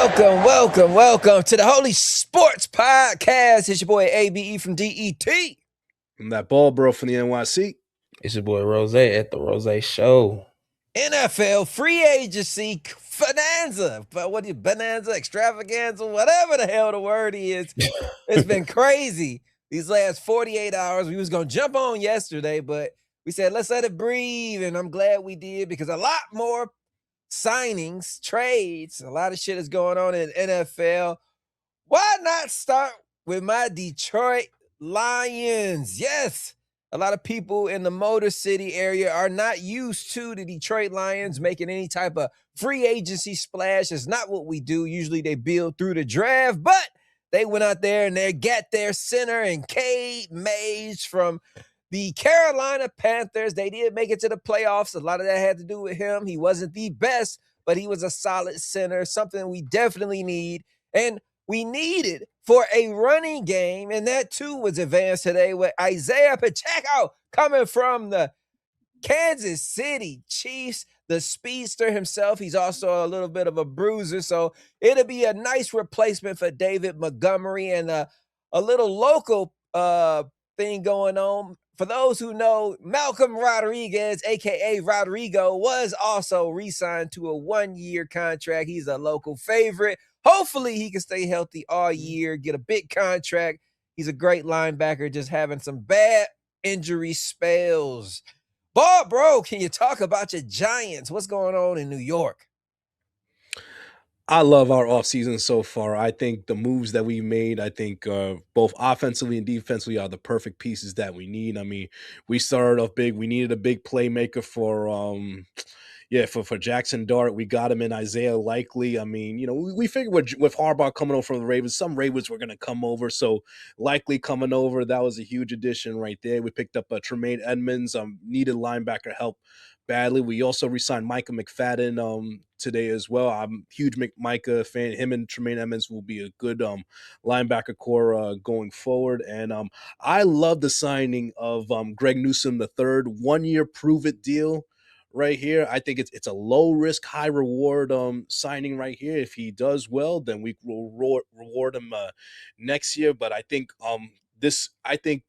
Welcome to the Holy Sports Podcast. It's your boy ABE from DET. I'm that ball bro from the NYC. It's your boy Roze at the Roze Show. NFL free agency bonanza, but what is bonanza, extravaganza, whatever the hell the word is. It's been crazy these last 48 hours. We was gonna jump on yesterday, but we said let's let it breathe, and I'm glad we did because a lot more signings, trades, a lot of shit is going on in NFL. Why not start with my Detroit Lions? Yes, a lot of people in the Motor City area are not used to the Detroit Lions making any type of free agency splash. It's not what we do. Usually they build through the draft, but they went out there and they got their center and Cade Mays from the Carolina Panthers. They did make it to the playoffs. A lot of that had to do with him. He wasn't the best, but he was a solid center, something we definitely need. And we needed for a running game, and that too was advanced today with Isaiah Pacheco coming from the Kansas City Chiefs, the speedster himself. He's also a little bit of a bruiser, so it'll be a nice replacement for David Montgomery and a little local thing going on. For those who know, Malcolm Rodriguez, a.k.a. Rodrigo, was also re-signed to a one-year contract. He's a local favorite. Hopefully, he can stay healthy all year, get a big contract. He's a great linebacker, just having some bad injury spells. Bro, can you talk about your Giants? What's going on in New York? I love our offseason so far. I think the moves that we made, I think both offensively and defensively are the perfect pieces that we need. I mean, we started off big. We needed a big playmaker for Jackson Dart. We got him in Isaiah Likely. I mean, we figured with Harbaugh coming over from the Ravens, some Ravens were going to come over. So Likely coming over, that was a huge addition right there. We picked up Tremaine Edmonds, needed linebacker help badly. We also re-signed Micah McFadden today as well. I'm a huge Micah fan. Him and Tremaine Edmonds will be a good linebacker core going forward. And I love the signing of Greg Newsome the third, 1 year prove it deal right here. I think it's a low risk, high reward signing right here. If he does well, then we will reward him next year. But I think this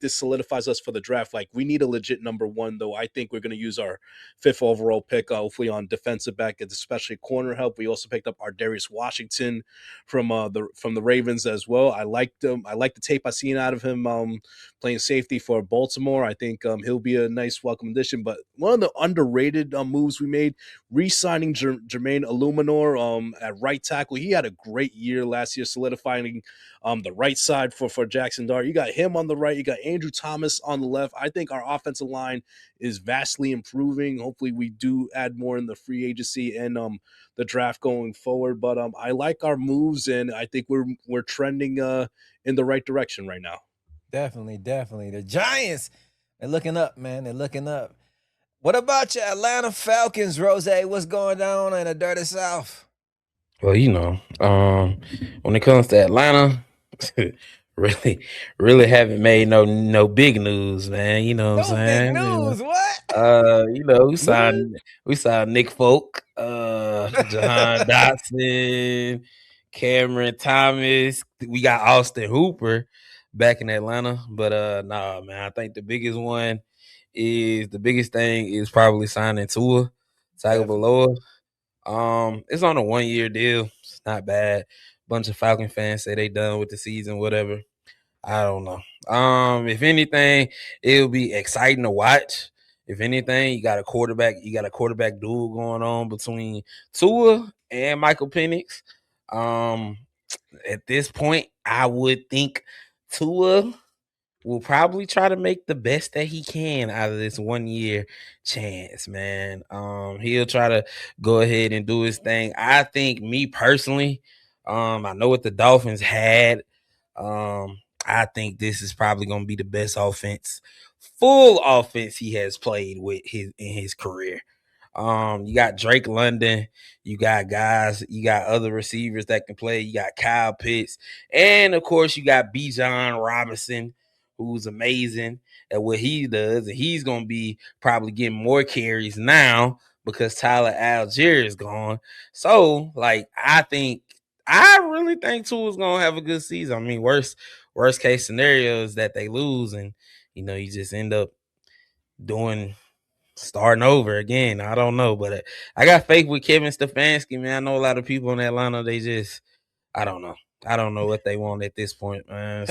solidifies us for the draft. Like, we need a legit number one, though. I think we're going to use our fifth overall pick, hopefully on defensive back, and especially corner help. We also picked up our Darius Washington from the Ravens as well. I liked him. I like the tape I seen out of him playing safety for Baltimore. I think he'll be a nice welcome addition. But one of the underrated moves we made, re-signing Jermaine Illuminor at right tackle. He had a great year last year, solidifying the right side for Jackson Dart. You got him on the right. You got Andrew Thomas on the left. I think our offensive line is vastly improving. Hopefully we do add more in the free agency and the draft going forward. But I like our moves, and I think we're trending in the right direction right now. Definitely. The Giants, they're looking up, man. They're looking up. What about your Atlanta Falcons, Roze? What's going on in the dirty South? Well, when it comes to Atlanta, really haven't made no big news, man. You know what I'm saying? Big news, what? We signed Nick Folk, Jahan Dotson, Cameron Thomas. We got Austin Hooper back in Atlanta. But nah, man, I think the biggest thing is probably signing Tua Tagovailoa. It's on a 1 year deal. It's not bad. Bunch of Falcon fans say they done with the season, whatever. I don't know. If anything, it'll be exciting to watch. If anything, you got a quarterback duel going on between Tua and Michael Penix. At this point, I would think Tua will probably try to make the best that he can out of this 1 year chance, man. He'll try to go ahead and do his thing. I think, me personally, I know what the Dolphins had. I think this is probably going to be the best full offense he has played in his career. You got Drake London, you got other receivers that can play. You got Kyle Pitts, and of course you got Bijan Robinson, who's amazing at what he does, and he's gonna be probably getting more carries now because Tyler Algier is gone. So, like, I think I really think Tua's gonna have a good season. I mean, worst case scenario is that they lose, and you just end up starting over again. I don't know, but I got faith with Kevin Stefanski, man. I know a lot of people in Atlanta. They just, I don't know. I don't know what they want at this point, man.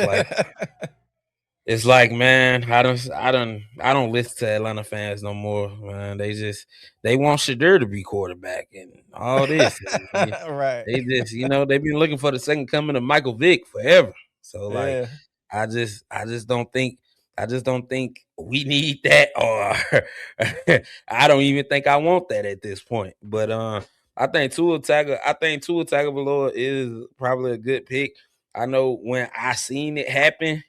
It's like, man, I don't listen to Atlanta fans no more, man. They want Shadur to be quarterback and all this. And Right. they just, they've been looking for the second coming of Michael Vick forever. So like, Yeah. I just don't think we need that, or I don't even think I want that at this point. But I think Tua Tagovailoa is probably a good pick. I know when I seen it happen.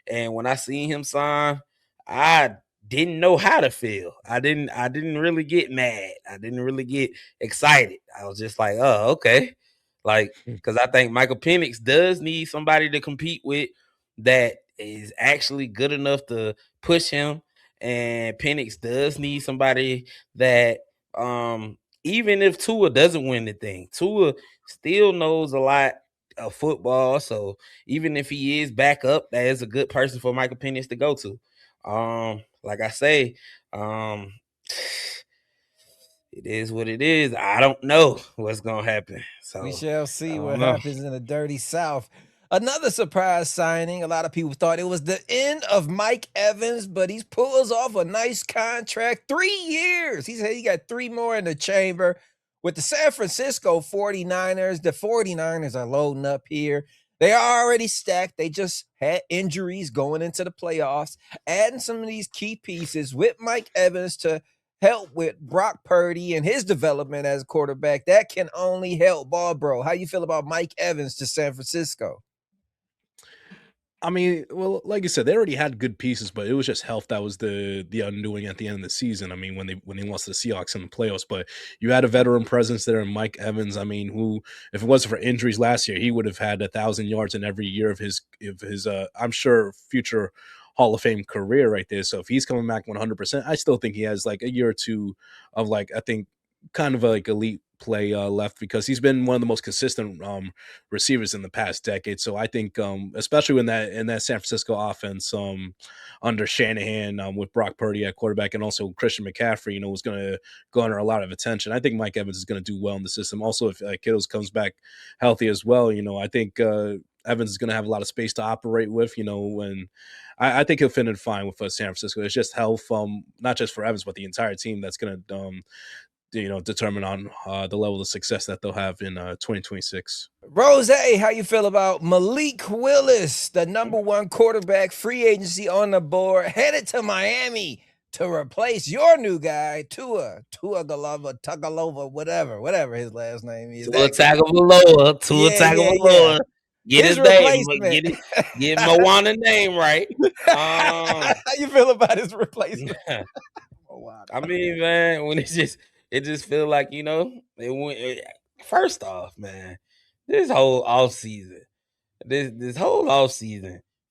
And when I seen him sign, I didn't know how to feel. I didn't really get mad. I didn't really get excited. I was just like, oh, okay. Like, because I think Michael Penix does need somebody to compete with that is actually good enough to push him. And Penix does need somebody that even if Tua doesn't win the thing, Tua still knows a lot of football. So even if he is back up, that is a good person for Michael Penix to go to. Like I say, it is what it is. I don't know what's gonna happen. So We shall I see don't what know. happens in the dirty South. Another surprise signing. A lot of people thought it was the end of Mike Evans, but he pulls off a nice contract. 3 years. He said he got 3 more in the chamber with the San Francisco 49ers. The 49ers are loading up here. They are already stacked. They just had injuries going into the playoffs. Adding some of these key pieces with Mike Evans to help with Brock Purdy and his development as a quarterback, that can only help ball, bro. How you feel about Mike Evans to San Francisco? I mean, well, like you said, they already had good pieces, but it was just health that was the undoing at the end of the season. I mean, when they lost to the Seahawks in the playoffs, but you had a veteran presence there in Mike Evans. I mean, who, if it wasn't for injuries last year, he would have had 1,000 yards in every year of his I'm sure future Hall of Fame career right there. So if he's coming back 100%, I still think he has like a year or two of like, I think, kind of like elite play left, because he's been one of the most consistent receivers in the past decade. So I think especially in that San Francisco offense under Shanahan, with Brock Purdy at quarterback and also Christian McCaffrey, was going to garner a lot of attention. I think Mike Evans is going to do well in the system. Also, if Kittles comes back healthy as well, I think Evans is going to have a lot of space to operate with, and I think he'll fit in fine with San Francisco. It's just health, not just for Evans, but the entire team that's going to determine on the level of success that they'll have in 2026. Roze, how you feel about Malik Willis, the #1 quarterback, free agency on the board, headed to Miami to replace your new guy, Tua Tagovailoa, whatever his last name is. Tua Tagovailoa. Get his name, replacement. get Moana name right. How you feel about his replacement? I mean, man, when it just feel like, first off, man, this whole off season,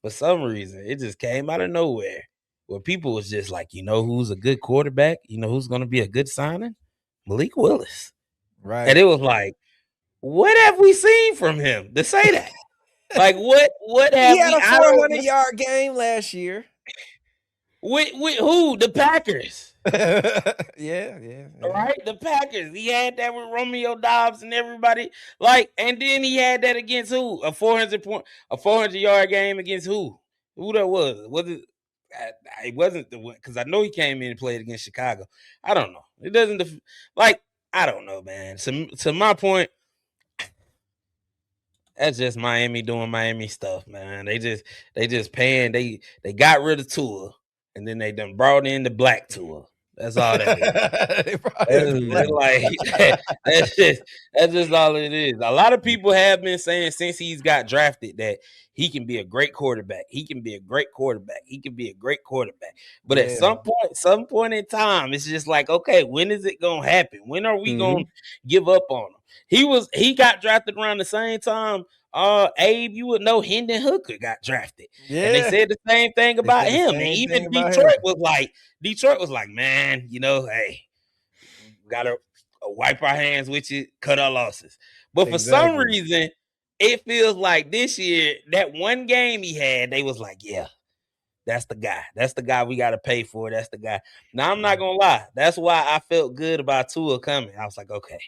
for some reason, it just came out of nowhere, where people was just like, who's a good quarterback, who's gonna be a good signing? Malik Willis. Right. And it was like, what have we seen from him to say that? Like, what have he had we? a 400-yard game last year. With who? The Packers. Yeah. Right? The Packers. He had that with Romeo Dobbs and everybody. Like, and then he had that against who? A 400-yard game against who? Who that was? Was it? It wasn't the one, because I know he came in and played against Chicago. I don't know. It doesn't I don't know, man. To my point, that's just Miami doing Miami stuff, man. They just paying. They got rid of Tua, and then they done brought in the black Tua. That's all that is. That's just all it is. A lot of people have been saying since he's got drafted that he can be a great quarterback. He can be a great quarterback. He can be a great quarterback. But at some point in time, it's just like, okay, when is it gonna happen? When are we gonna give up on him? He got drafted around the same time. Abe, you would know Hendon Hooker got drafted. Yeah. And they said the same thing about him. And even Detroit was like, man, hey, we gotta wipe our hands with you, cut our losses. But for some reason, it feels like this year, that one game he had, they was like, yeah, that's the guy. That's the guy we got to pay for. That's the guy. Now, I'm not going to lie. That's why I felt good about Tua coming. I was like, okay,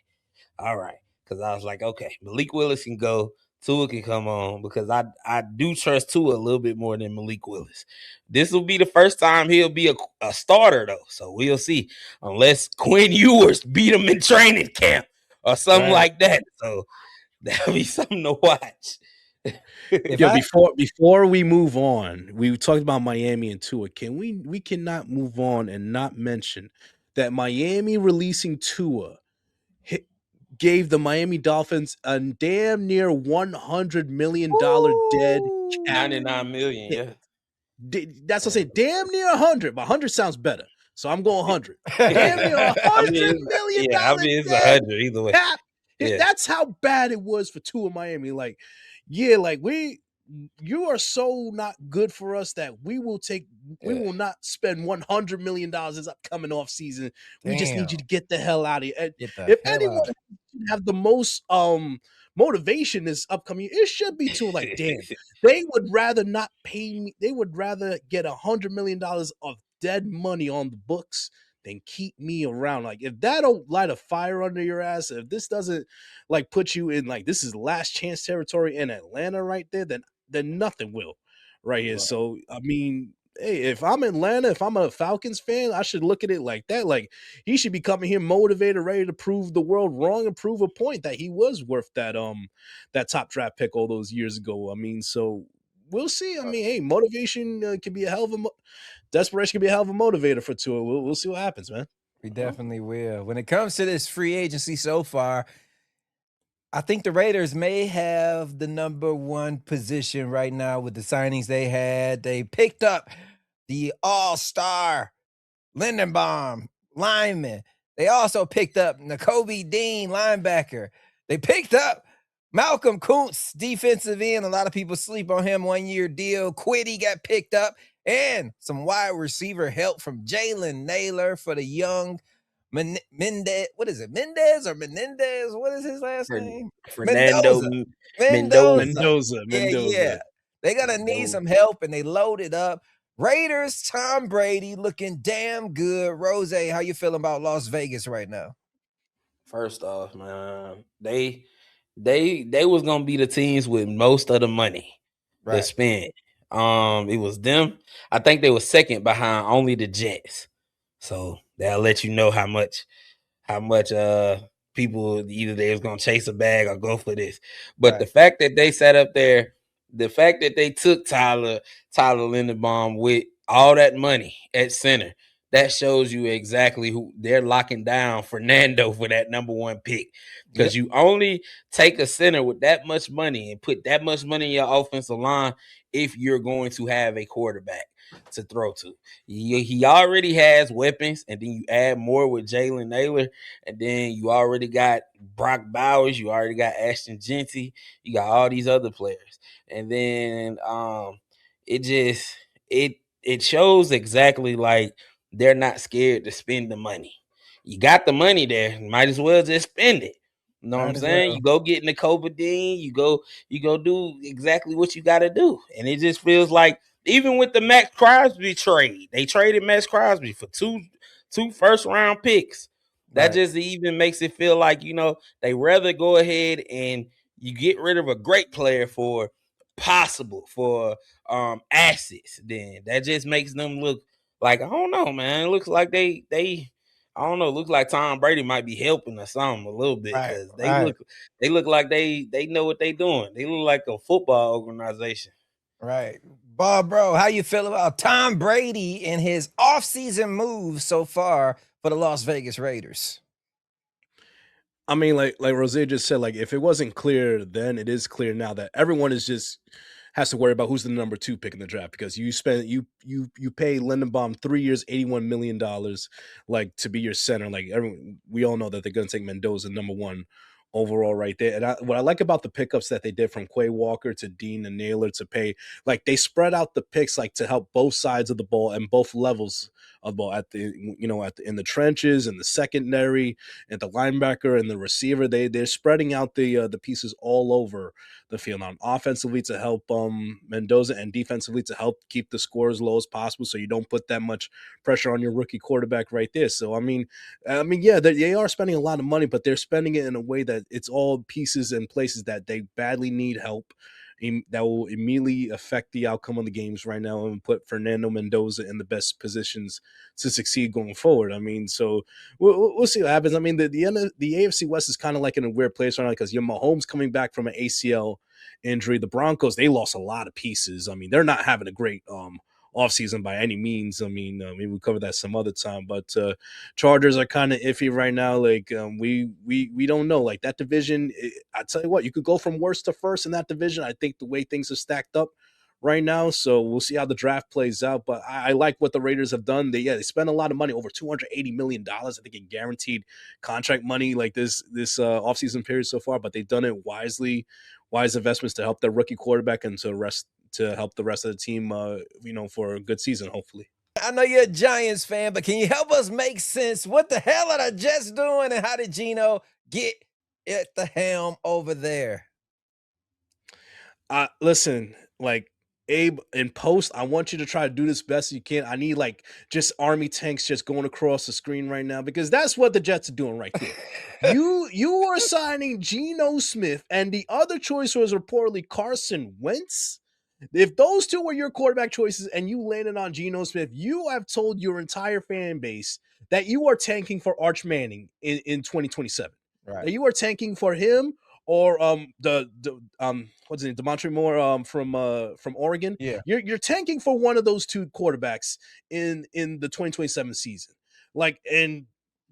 all right. Because I was like, okay, Malik Willis can go. Tua can come on because I do trust Tua a little bit more than Malik Willis. This will be the first time he'll be a starter, though. So we'll see. Unless Quinn Ewers beat him in training camp or something like that. So that'll be something to watch. Before we move on, we talked about Miami and Tua. We cannot move on and not mention that Miami releasing Tua gave the Miami Dolphins a damn near $100 million dead cap. 99 million, yeah. That's what I say. Damn near 100, but 100 sounds better. So I'm going 100. Damn near $100 million. Yeah, I mean, it's 100 either way. Cap. Yeah. That's how bad it was for Tua Miami. Like, yeah, like you are so not good for us that we will not spend $100 million this upcoming off season. We just need you to get the hell out of here. If anyone have the most motivation this upcoming year, it should be Tua. Like, damn, they would rather not pay me. They would rather get $100 million of dead money on the books than keep me around. Like, if that don't light a fire under your ass, if this doesn't like put you in like this is last chance territory in Atlanta right there, then nothing will right here. Right. So I mean, hey, if I'm Atlanta, if I'm a Falcons fan, I should look at it like that. Like, he should be coming here motivated, ready to prove the world wrong and prove a point that he was worth that top draft pick all those years ago. I mean, so we'll see. I mean, hey, motivation can be a hell of a desperation can be a hell of a motivator for Tua. We'll see what happens, man. We definitely will. When it comes to this free agency so far, I think the Raiders may have the number one position right now with the signings they had. They picked up the all-star Lindenbaum lineman. They also picked up Nakobe Dean linebacker. They picked up Malcolm Kuntz defensive end. A lot of people sleep on him, 1-year deal. Quiddy got picked up. And some wide receiver help from Jalen Naylor for the young Mendez. What is it? Mendez or Menendez? What is his last name? Mendoza. Yeah. They're going to need some help, and they loaded up. Raiders, Tom Brady looking damn good. Roze, how you feeling about Las Vegas right now? First off, man, they was gonna be the teams with most of the money to spend. It was them. I think they were second behind only the Jets. So that'll let you know how much people either they was gonna chase a bag or go for this. But the fact that they sat up there, the fact that they took Tyler Linderbaum with all that money at center, that shows you exactly who they're locking down Fernando for that number one pick. Because you only take a center with that much money and put that much money in your offensive line if you're going to have a quarterback to throw to. He already has weapons, and then you add more with Jalen Naylor, and then you already got Brock Bowers, you already got Ashton Genty, you got all these other players. And then it shows exactly like they're not scared to spend the money. You got the money there, might as well just spend it. You know what I'm saying? Well. You go get Nakobe Dean, you go do exactly what you got to do. And it just feels like even with the Max Crosby trade, they traded Max Crosby for two first-round picks. That just even makes it feel like, they rather go ahead and you get rid of a great player for assets. Then that just makes them look like, I don't know, man. It looks like they I don't know. It looks like Tom Brady might be helping or something a little bit because they look like they know what they doing. They look like a football organization. Right. Bob, bro, how you feel about Tom Brady and his offseason moves so far for the Las Vegas Raiders? I mean, like Roze just said, like, if it wasn't clear then, it is clear now that everyone has to worry about who's the number 2 pick in the draft, because you pay Lindenbaum 3 years, $81 million, like, to be your center. Like, we all know that they're going to take Mendoza number 1 overall right there. And what I like about the pickups that they did from Quay Walker to Dean and Naylor to pay, like, they spread out the picks, like, to help both sides of the ball and both levels about in the trenches and the secondary and the linebacker and the receiver. They're spreading out the pieces all over the field on offensively to help Mendoza and defensively to help keep the score as low as possible, so you don't put that much pressure on your rookie quarterback right there. So yeah, they are spending a lot of money, but they're spending it in a way that it's all pieces and places that they badly need help, that will immediately affect the outcome of the games right now and put Fernando Mendoza in the best positions to succeed going forward. I mean, so we'll see what happens. I mean, the AFC West is kind of like in a weird place right now because you have Mahomes coming back from an ACL injury. The Broncos, they lost a lot of pieces. I mean, they're not having a great offseason by any means. I mean, maybe we'll cover that some other time, but Chargers are kind of iffy right now. Like we don't know. Like that division, I tell you what, you could go from worst to first in that division. I think the way things are stacked up right now, so we'll see how the draft plays out. But I like what the Raiders have done. They spent a lot of money, over $280 million, I think, in guaranteed contract money like this offseason period so far. But they've done it wisely, wise investments to help their rookie quarterback and to help the rest of the team, for a good season, hopefully. I know you're a Giants fan, but can you help us make sense? What the hell are the Jets doing, and how did Geno get at the helm over there? Listen, like Abe, in post, I want you to try to do this best you can. I need like just army tanks just going across the screen right now, because that's what the Jets are doing right there. You are signing Geno Smith, and the other choice was reportedly Carson Wentz. If those two were your quarterback choices and you landed on Geno Smith, you have told your entire fan base that you are tanking for Arch Manning in 2027. Right. That you are tanking for him or what's his name, Demontre Moore from Oregon. Yeah. You're tanking for one of those two quarterbacks in the 2027 season. Like, and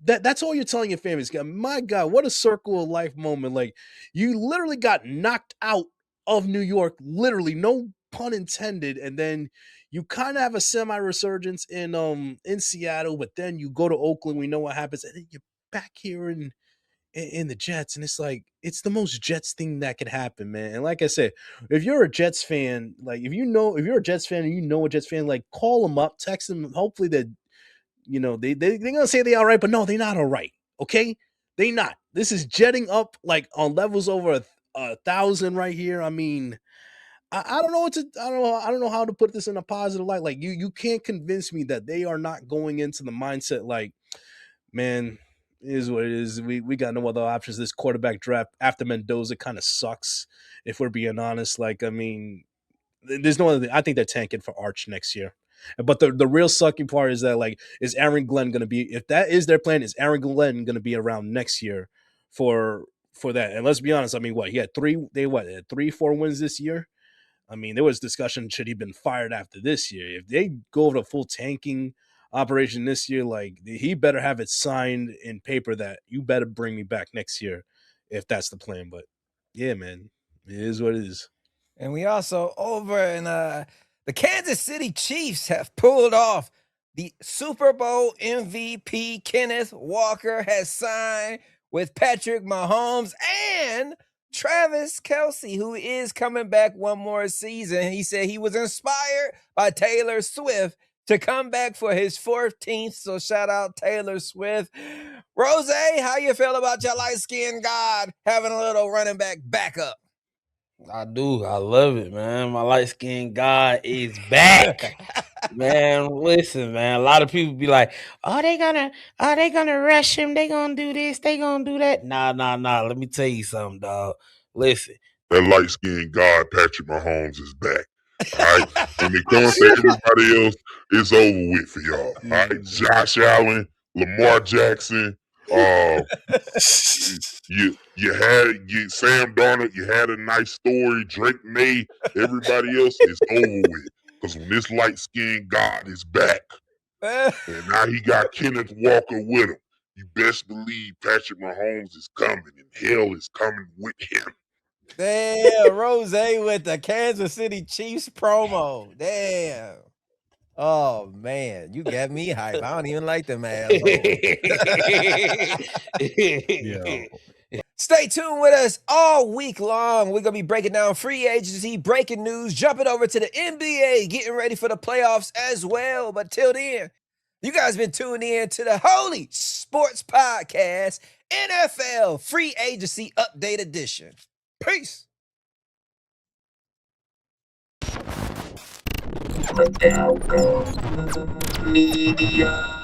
that's all you're telling your fan base. My God, what a circle of life moment. Like, you literally got knocked out of New York, literally, no pun intended, and then you kind of have a semi resurgence in Seattle, but then you go to Oakland, we know what happens, and then you're back here in the Jets, and it's like it's the most Jets thing that could happen, man. And like I said, if you're a Jets fan, like if you're a Jets fan and you know a Jets fan, like call them up, text them. Hopefully that they're gonna say they're all right, but no, they're not all right. Okay, they not. This is jetting up like on levels over 1,000 right here. I mean, I don't know I don't know how to put this in a positive light. Like you can't convince me that they are not going into the mindset like, man, it is what it is. We got no other options. This quarterback draft after Mendoza kind of sucks, if we're being honest. Like, I mean, there's no other. I think they're tanking for Arch next year. But the real sucking part is that, like, is Aaron Glenn going to be? If that is their plan, is Aaron Glenn going to be around next year for that? And let's be honest. I mean, what he had had 3-4 wins this year. I mean, there was discussion, should he have been fired after this year? If they go over the full tanking operation this year, like, he better have it signed in paper that you better bring me back next year if that's the plan. But yeah, man, it is what it is. And we also over in the Kansas City Chiefs have pulled off the Super Bowl MVP. Kenneth Walker has signed with Patrick Mahomes and Travis Kelce, who is coming back one more season. He said he was inspired by Taylor Swift to come back for his 14th. So shout out Taylor Swift. Roze, how you feel about your light-skinned God having a little running back backup? I do. I love it, man. My light skinned God is back. Man, listen, man. A lot of people be like, "Are they gonna rush him? They gonna do this, they gonna do that." Nah. Let me tell you something, dog. Listen. That light skinned God, Patrick Mahomes, is back. All right. When it comes to everybody else, it's over with for y'all. All right. Josh Allen, Lamar Jackson, you had Sam Darnold, you had a nice story, Drake May, everybody else is over with. Because when this light skinned God is back, and now he got Kenneth Walker with him, you best believe Patrick Mahomes is coming and hell is coming with him. Damn, Roze with the Kansas City Chiefs promo. Damn. Oh man, you got me hype. I don't even like them assholes. Yeah. Stay tuned with us all week long. We're gonna be breaking down free agency, breaking news, jumping over to the NBA, getting ready for the playoffs as well. But till then, You guys been tuning in to the Holy Sports Podcast, NFL Free Agency Update Edition. Peace. Media.